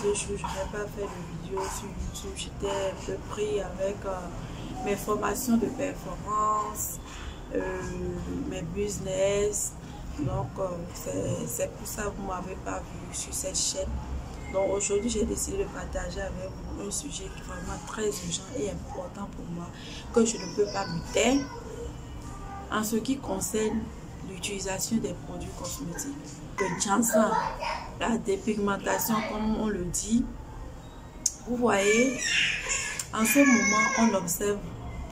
2 jours, je n'ai pas fait de vidéo sur YouTube. J'étais un peu pris avec mes formations de performance, mes business. Donc, c'est pour ça que vous ne m'avez pas vu sur cette chaîne. Donc, aujourd'hui, j'ai décidé de partager avec vous un sujet qui est vraiment très urgent et important pour moi, que je ne peux pas me taire, en ce qui concerne l'utilisation des produits cosmétiques. Le ginseng, la dépigmentation, comme on le dit. Vous voyez, en ce moment, on observe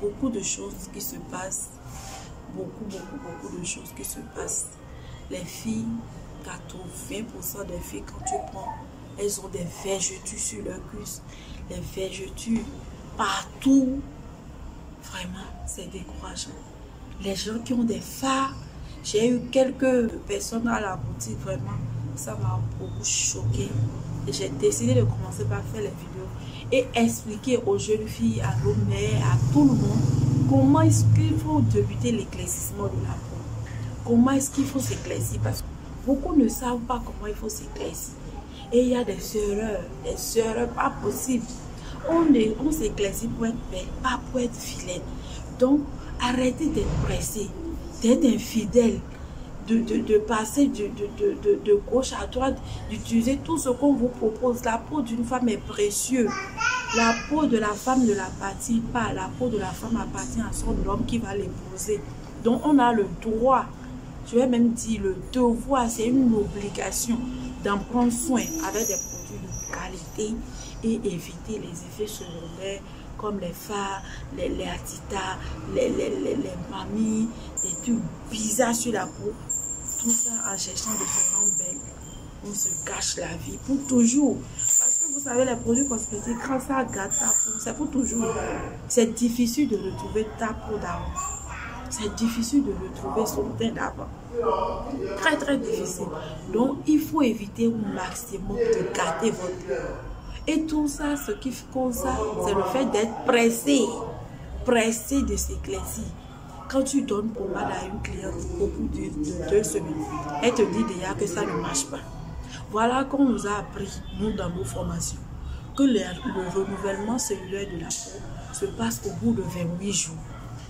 beaucoup de choses qui se passent. Beaucoup de choses qui se passent. Les filles, 80% des filles, quand tu prends, elles ont des vergetures sur leurs cuisses, les vergetures partout. Vraiment, c'est décourageant. Les gens qui ont des fards, j'ai eu quelques personnes à la boutique, vraiment, ça m'a beaucoup choqué. Et j'ai décidé de commencer par faire les vidéos et expliquer aux jeunes filles, à nos mères, à tout le monde, comment est-ce qu'il faut débuter l'éclaircissement de la peau. Comment est-ce qu'il faut s'éclaircir, parce que beaucoup ne savent pas comment il faut s'éclaircir. Et il y a des erreurs pas possibles. On s'éclaircit pour être belle, pas pour être vilaine. Donc, arrêtez d'être pressé, d'être infidèle, de passer de gauche à droite, d'utiliser tout ce qu'on vous propose. La peau d'une femme est précieuse. La peau de la femme ne l'appartient pas. La peau de la femme appartient à son homme qui va l'épouser. Donc, on a le droit, je vais même dire le devoir, c'est une obligation d'en prendre soin avec des produits de qualité et éviter les effets secondaires comme les fards, les atitas, les mamies, des trucs bizarres sur la peau. Tout ça en cherchant de se rendre belle. On se gâche la vie pour toujours. Parce que vous savez, les produits cosmétiques, quand ça gâte ta peau, c'est pour toujours. C'est difficile de retrouver ta peau d'avant. C'est difficile de retrouver son teint d'avant. Très difficile. Donc, il faut éviter au maximum de gâter votre peau. Et tout ça, ce qui cause ça, c'est le fait d'être pressé. Pressé de s'éclaircir. Quand tu donnes pommade à une cliente au bout de 2 semaines, elle te dit déjà que ça ne marche pas. Voilà qu'on nous a appris, nous, dans nos formations, que le renouvellement cellulaire de la peau se passe au bout de 28 jours.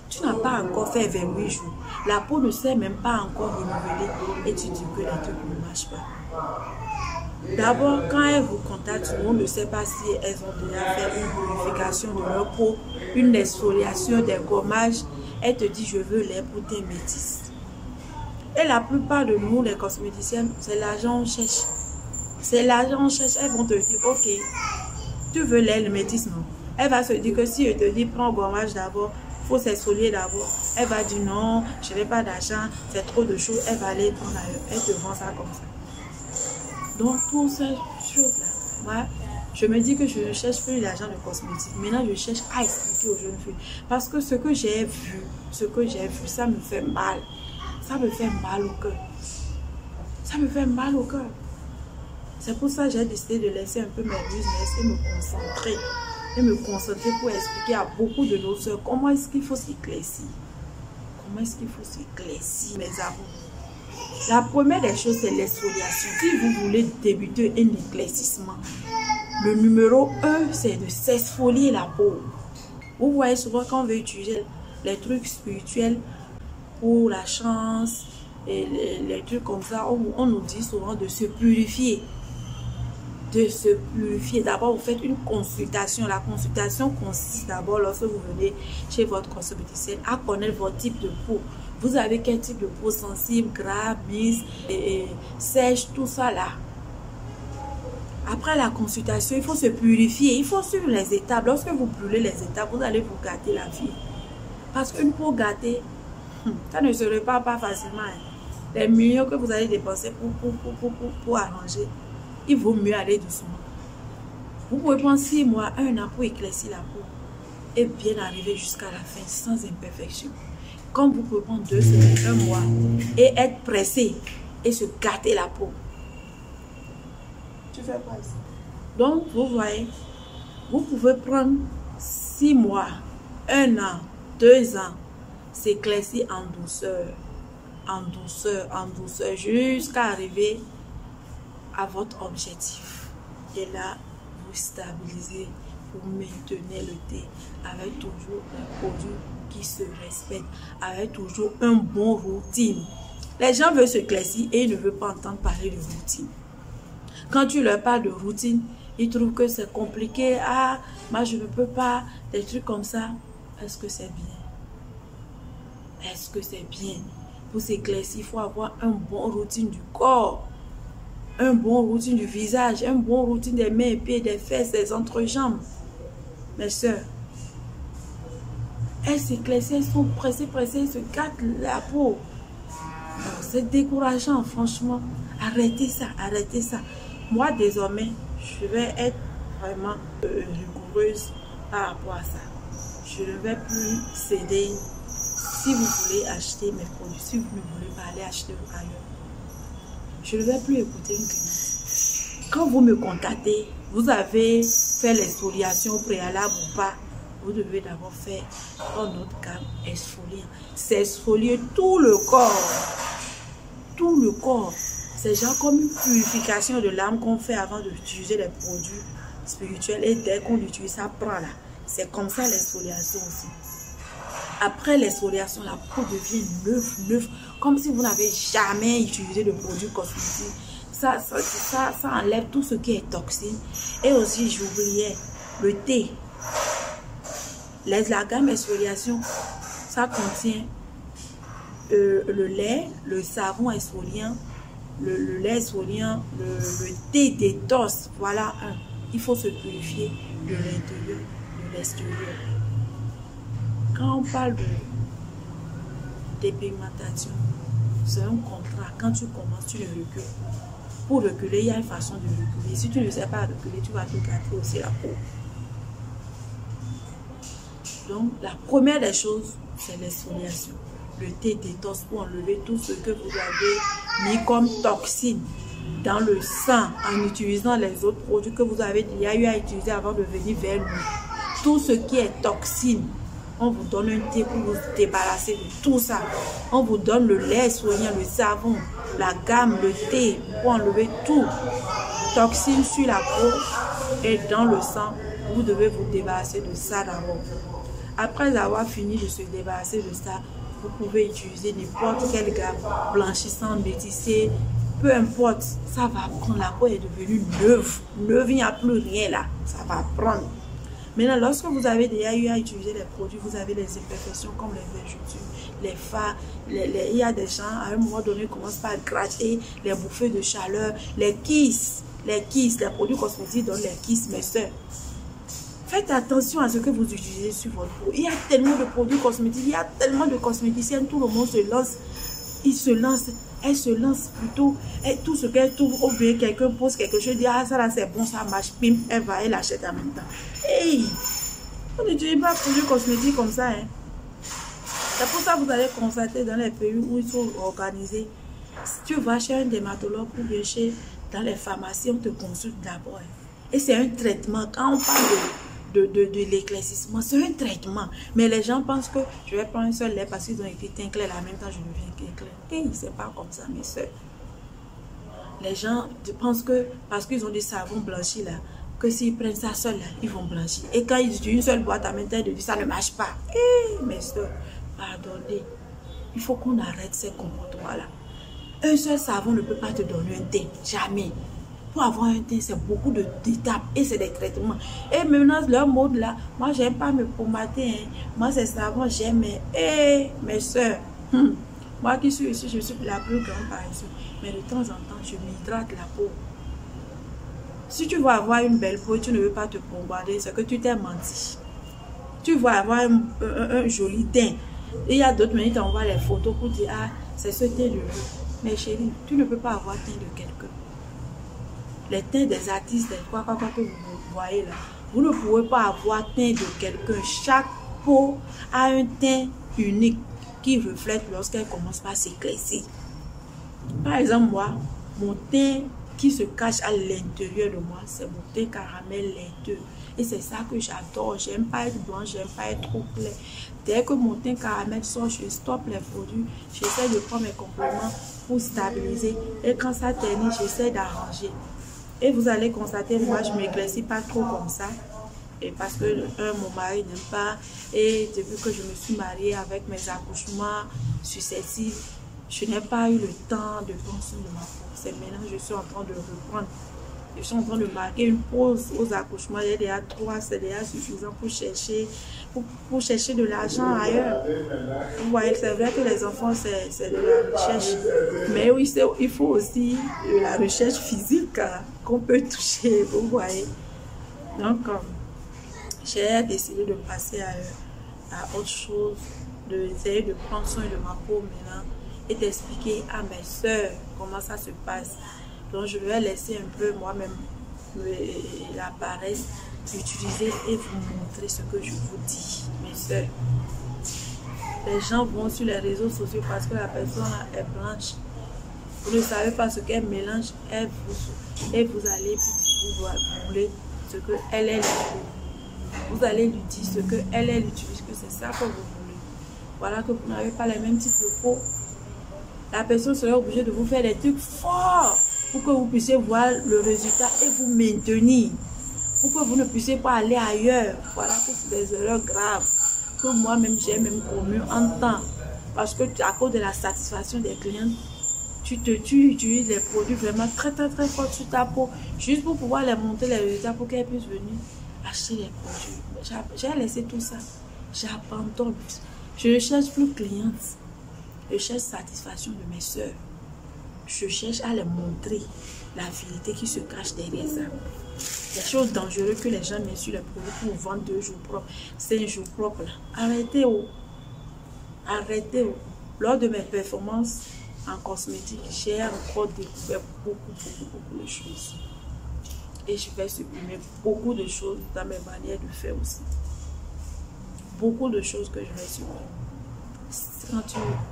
Tu n'as pas encore fait 28 jours. La peau ne s'est même pas encore renouvelée et tu dis que les trucs ne marchent pas. D'abord, quand elles vous contactent, on ne sait pas si elles ont déjà fait une purification de leur peau, une exfoliation, des gommages. Elles te disent, je veux lait pour tes métis. Et la plupart de nous, les cosméticiennes, c'est l'argent on cherche. C'est l'argent on cherche. Elles vont te dire, ok, tu veux lait, le métis, non. Elle va se dire que si je te dis, prends gommage d'abord, il faut s'exfolier d'abord. Elle va dire, non, je n'ai pas d'argent, c'est trop de choses. Elle va aller prendre ailleurs. Elle te vend ça comme ça. Donc, toutes ces choses-là, moi, je me dis que je ne cherche plus l'argent de cosmétique. Maintenant, je cherche à expliquer aux jeunes filles. Parce que ce que j'ai vu, ça me fait mal. Ça me fait mal au cœur. Ça me fait mal au cœur. C'est pour ça que j'ai décidé de laisser un peu mes business et me concentrer. Pour expliquer à beaucoup de nos soeurs comment est-ce qu'il faut s'éclaircir. Comment est-ce qu'il faut s'éclaircir, mes amours. La première des choses, c'est l'exfoliation. Si vous voulez débuter un éclaircissement, le numéro 1, c'est de s'exfolier la peau. Vous voyez souvent quand on veut utiliser les trucs spirituels pour la chance et les trucs comme ça, on nous dit souvent de se purifier. De se purifier. D'abord, vous faites une consultation. La consultation consiste d'abord, lorsque vous venez chez votre cosméticienne, à connaître votre type de peau. Vous avez quel type de peau sensible, grave, mise, sèche, tout ça là. Après la consultation, il faut se purifier. Il faut suivre les étapes. Lorsque vous brûlez les étapes, vous allez vous gâter la vie. Parce qu'une peau gâtée, ça ne se répare pas facilement. Les millions que vous allez dépenser pour arranger, il vaut mieux aller doucement. Vous pouvez prendre 6 mois, 1 an pour éclaircir la peau et bien arriver jusqu'à la fin sans imperfection. Comme vous pouvez prendre 2 semaines, 1 mois et être pressé et se gâter la peau. Tu fais pas ça. Donc, vous voyez, vous pouvez prendre 6 mois, 1 an, 2 ans, s'éclaircir en douceur, jusqu'à arriver à votre objectif. Et là, stabiliser, pour maintenir le teint, avec toujours un produit qui se respecte, avec toujours un bon routine. Les gens veulent se éclaircir et ils ne veulent pas entendre parler de routine. Quand tu leur parles de routine, ils trouvent que c'est compliqué. Ah, moi je ne peux pas, des trucs comme ça. Est-ce que c'est bien? Est-ce que c'est bien? Pour s'éclaircir, il faut avoir un bon routine du corps, un bon routine du visage, un bon routine des mains et pieds, des fesses, des entrejambes. Mes soeurs, elles s'éclaircissent, elles sont pressées, elles se gâtent la peau. C'est décourageant, franchement. Arrêtez ça, arrêtez ça. Moi, désormais, je vais être vraiment rigoureuse par rapport à ça. Je ne vais plus céder. Si vous voulez acheter mes produits, si vous ne voulez pas aller acheter ailleurs, je ne vais plus écouter une cliente. Quand vous me contactez, vous avez fait l'exfoliation préalable ou pas, vous devez d'abord faire un autre gamme exfoliant. C'est exfolier tout le corps. Tout le corps. C'est genre comme une purification de l'âme qu'on fait avant d'utiliser les produits spirituels. Et dès qu'on l'utilise, ça prend là. C'est comme ça l'exfoliation aussi. Après l'exfoliation, la peau devient neuve, comme si vous n'avez jamais utilisé de produits cosmétiques. Ça enlève tout ce qui est toxine. Et aussi, j'oubliais, le thé. La gamme exfoliation, ça contient le lait, le savon exfoliant, le lait exfoliant, le thé détox. Voilà un. Il faut se purifier de l'intérieur, de l'extérieur. Quand on parle de dépigmentation, c'est un contrat. Quand tu commences, tu le recules. Pour reculer, il y a une façon de reculer. Si tu ne sais pas reculer, tu vas te gâter aussi la peau. Donc, la première des choses, c'est l'exfoliation. Le thé détox pour enlever tout ce que vous avez mis comme toxine dans le sang en utilisant les autres produits que vous avez déjà eu à utiliser avant de venir vers nous. Tout ce qui est toxine, on vous donne un thé pour vous débarrasser de tout ça. On vous donne le lait exfoliant, le savon, la gamme, le thé pour enlever tout. Toxine sur la peau et dans le sang. Vous devez vous débarrasser de ça d'abord. Après avoir fini de se débarrasser de ça, vous pouvez utiliser n'importe quelle gamme, blanchissant, métissé, peu importe, ça va prendre. La peau est devenue neuve. Neuve, il n'y a plus rien là. Ça va prendre. Maintenant, lorsque vous avez déjà eu à utiliser les produits, vous avez les imperfections comme les vergetures, les fards, il y a des gens, à un moment donné, commencent par gratter, les bouffées de chaleur, les kisses, les produits cosmétiques donnent les kisses, mes soeurs. Faites attention à ce que vous utilisez sur votre peau. Il y a tellement de produits cosmétiques, il y a tellement de cosméticiennes, tout le monde se lance. Ils se lancent, elles se lancent plutôt. Et tout ce qu'elle trouve, ou bien quelqu'un pose quelque chose, dit ah ça là c'est bon, ça marche, pim, elle achète en même temps. Hey! On n'utilise pas de produits cosmétiques comme ça. Hein. C'est pour ça que vous allez constater dans les pays où ils sont organisés. Si tu vas chez un dermatologue ou bien dans les pharmacies, on te consulte d'abord. Hein. Et c'est un traitement. Quand on parle de l'éclaircissement, c'est un traitement. Mais les gens pensent que je vais prendre un seul lait parce qu'ils ont écrit teint clair, en même temps je deviens clair. Et c'est pas comme ça, mes soeurs. Les gens pensent que parce qu'ils ont des savons blanchis là, que s'ils prennent ça seul là, ils vont blanchir. Et quand ils utilisent une seule boîte à même temps, ils disent ça ne marche pas. Et mes soeurs, pardonnez, il faut qu'on arrête ces comportements là. Un seul savon ne peut pas te donner un teint, jamais. Pour avoir un teint, c'est beaucoup d'étapes et c'est des traitements. Et maintenant, leur mode là, moi, j'aime pas me pomader. Hein. Moi, c'est savon, j'aime. Et mes soeurs, moi qui suis ici, je suis la plus grande par ici. Mais de temps en temps, je m'hydrate la peau. Si tu veux avoir une belle peau et tu ne veux pas te bombarder, c'est que tu t'es menti. Tu veux avoir un joli teint. Et il y a d'autres qui t'envoient les photos pour dire, ah, c'est ce teint de vous. Mais chérie, tu ne peux pas avoir teint de quelqu'un. Les teints des artistes, quoi que vous voyez là, vous ne pouvez pas avoir teint de quelqu'un. Chaque peau a un teint unique qui reflète lorsqu'elle commence par s'éclaircir. Par exemple, moi, mon teint qui se cache à l'intérieur de moi, c'est mon teint caramel laiteux. Et c'est ça que j'adore. J'aime pas être blanc, j'aime pas être trop clair. Dès que mon teint caramel sort, je stoppe les produits. J'essaie de prendre mes compléments pour stabiliser. Et quand ça ternit, j'essaie d'arranger. Et vous allez constater, moi, je ne m'éclaircis pas trop comme ça. Et parce que, mon mari n'aime pas. Et depuis que je me suis mariée avec mes accouchements successifs, je n'ai pas eu le temps de prendre soin de ma peau. C'est maintenant que je suis en train de reprendre. Je suis en train de marquer une pause aux accouchements. Il y a déjà 3, c'est déjà suffisant pour chercher de l'argent ailleurs. Vous voyez, c'est vrai que les enfants, c'est de la recherche. Mais oui, il faut aussi de la recherche physique qu'on peut toucher. Vous voyez. Donc, j'ai décidé de passer à autre chose, d'essayer de prendre soin de ma peau maintenant et d'expliquer à mes soeurs comment ça se passe. Donc je vais laisser un peu moi-même la paresse d'utiliser et vous montrer ce que je vous dis, mes soeurs. Les gens vont sur les réseaux sociaux parce que la personne est blanche. Vous ne savez pas ce qu'elle mélange et vous allez vous voulez ce qu'elle est. Vous allez lui dire ce qu'elle utilise, que c'est ça que vous voulez. Voilà que vous n'avez pas les mêmes types de peau. La personne sera obligée de vous faire des trucs forts pour que vous puissiez voir le résultat et vous maintenir. Pour que vous ne puissiez pas aller ailleurs. Voilà que c'est des erreurs graves que moi-même j'ai même commis en temps. Parce que à cause de la satisfaction des clients, tu utilises les produits vraiment très forts sur ta peau. Juste pour pouvoir les montrer les résultats pour qu'elles puissent venir acheter les produits. J'ai laissé tout ça. J'abandonne. Je ne cherche plus clientes. Je cherche satisfaction de mes soeurs. Je cherche à les montrer la vérité qui se cache derrière ça. Les choses dangereuses que les gens mettent sur les produits pour vendre 2 jours propres, 5 jours propres. Là. Arrêtez. Arrêtez. Lors de mes performances en cosmétique, j'ai encore découvert beaucoup de choses. Et je vais supprimer beaucoup de choses dans mes manières de faire aussi. Beaucoup de choses que je vais supprimer.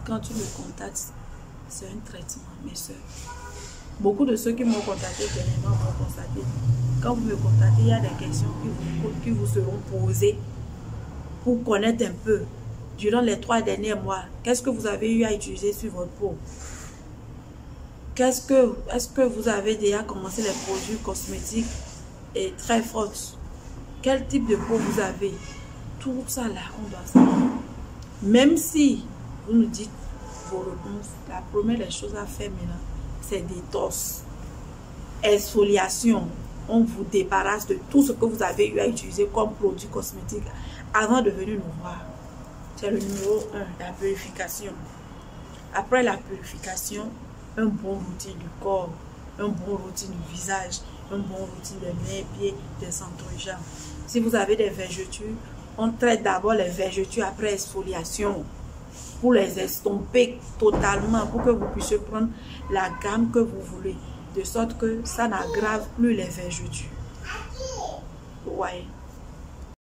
Quand tu me contactes, c'est un traitement, mes soeurs. Beaucoup de ceux qui m'ont contacté dernièrement m'ont constaté. Quand vous me contactez, il y a des questions qui vous seront posées pour connaître un peu. Durant les 3 derniers mois, qu'est-ce que vous avez eu à utiliser sur votre peau? Est-ce que vous avez déjà commencé les produits cosmétiques et très fortes? Quel type de peau vous avez? Tout ça là, on doit savoir. Même si vous nous dites vos réponses, la première des choses à faire maintenant, c'est détox, exfoliation. On vous débarrasse de tout ce que vous avez eu à utiliser comme produit cosmétique avant de venir nous voir. C'est le numéro 1, la purification. Après la purification, un bon routine du corps, un bon routine du visage, un bon routine des mains, pieds, des entrejambes. Si vous avez des vergetures, on traite d'abord les vergetures après exfoliation pour les estomper totalement, pour que vous puissiez prendre la gamme que vous voulez, de sorte que ça n'aggrave plus les vergetures. Vous voyez.